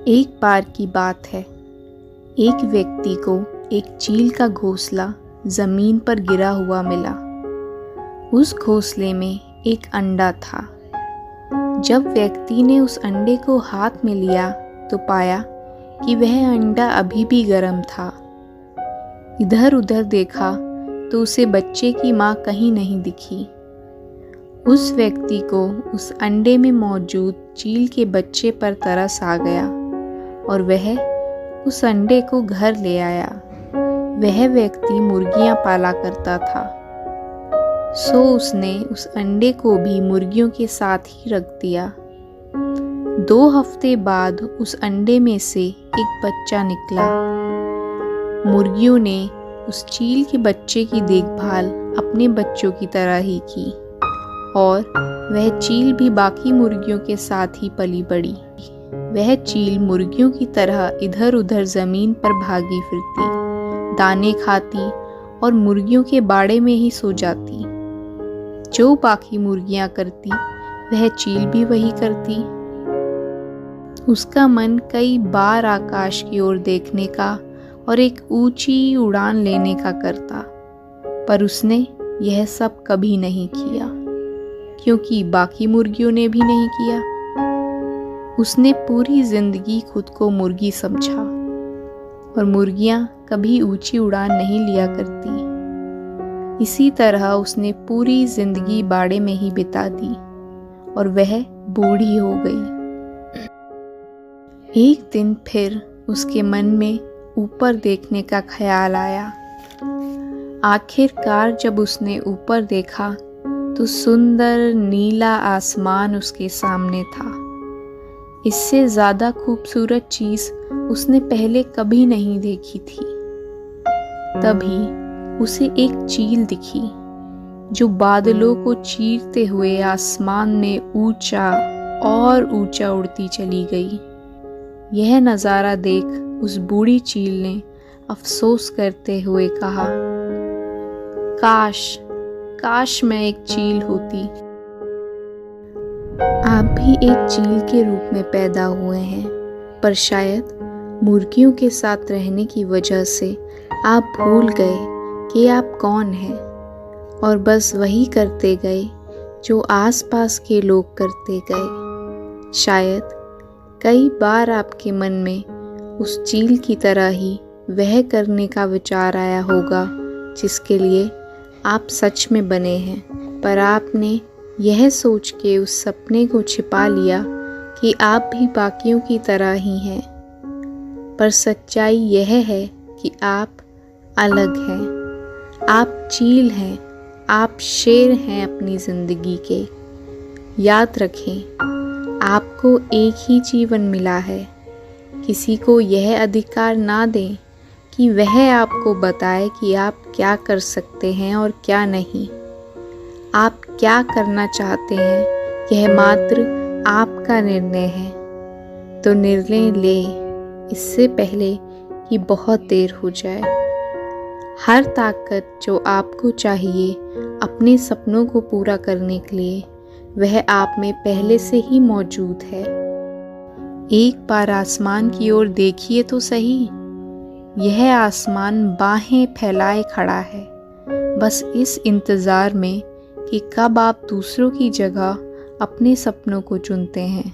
एक बार की बात है, एक व्यक्ति को एक चील का घोंसला जमीन पर गिरा हुआ मिला। उस घोंसले में एक अंडा था। जब व्यक्ति ने उस अंडे को हाथ में लिया तो पाया कि वह अंडा अभी भी गर्म था। इधर उधर देखा तो उसे बच्चे की माँ कहीं नहीं दिखी। उस व्यक्ति को उस अंडे में मौजूद चील के बच्चे पर तरस आ गया और वह उस अंडे को घर ले आया। वह व्यक्ति मुर्गियां पाला करता था, सो उसने उस अंडे को भी मुर्गियों के साथ ही रख दिया। 2 हफ्ते बाद उस अंडे में से एक बच्चा निकला। मुर्गियों ने उस चील के बच्चे की देखभाल अपने बच्चों की तरह ही की और वह चील भी बाकी मुर्गियों के साथ ही पली बड़ी। वह चील मुर्गियों की तरह इधर उधर जमीन पर भागी फिरती, दाने खाती और मुर्गियों के बाड़े में ही सो जाती। जो बाकी मुर्गियां करती वह चील भी वही करती। उसका मन कई बार आकाश की ओर देखने का और एक ऊंची उड़ान लेने का करता, पर उसने यह सब कभी नहीं किया, क्योंकि बाकी मुर्गियों ने भी नहीं किया। उसने पूरी जिंदगी खुद को मुर्गी समझा और मुर्गियां कभी ऊंची उड़ान नहीं लिया करती। इसी तरह उसने पूरी जिंदगी बाड़े में ही बिता दी और वह बूढ़ी हो गई। एक दिन फिर उसके मन में ऊपर देखने का ख्याल आया। आखिरकार जब उसने ऊपर देखा तो सुंदर नीला आसमान उसके सामने था। इससे ज़्यादा खूबसूरत चीज़ उसने पहले कभी नहीं देखी थी। तभी उसे एक चील दिखी जो बादलों को चीरते हुए आसमान में ऊंचा और ऊंचा उड़ती चली गई। यह नज़ारा देख उस बूढ़ी चील ने अफसोस करते हुए कहा, काश काश मैं एक चील होती। आप भी एक चील के रूप में पैदा हुए हैं, पर शायद मुर्गियों के साथ रहने की वजह से आप भूल गए कि आप कौन हैं और बस वही करते गए जो आसपास के लोग करते गए। शायद कई बार आपके मन में उस चील की तरह ही वह करने का विचार आया होगा जिसके लिए आप सच में बने हैं, पर आपने यह सोच के उस सपने को छिपा लिया कि आप भी बाकियों की तरह ही हैं। पर सच्चाई यह है कि आप अलग हैं। आप चील हैं, आप शेर हैं अपनी ज़िंदगी के। याद रखें, आपको एक ही जीवन मिला है। किसी को यह अधिकार ना दें कि वह आपको बताए कि आप क्या कर सकते हैं और क्या नहीं। आप क्या करना चाहते हैं यह मात्र आपका निर्णय है, तो निर्णय लें इससे पहले कि बहुत देर हो जाए। हर ताकत जो आपको चाहिए अपने सपनों को पूरा करने के लिए, वह आप में पहले से ही मौजूद है। एक बार आसमान की ओर देखिए तो सही। यह आसमान बाहें फैलाए खड़ा है, बस इस इंतज़ार में कि कब आप दूसरों की जगह अपने सपनों को चुनते हैं।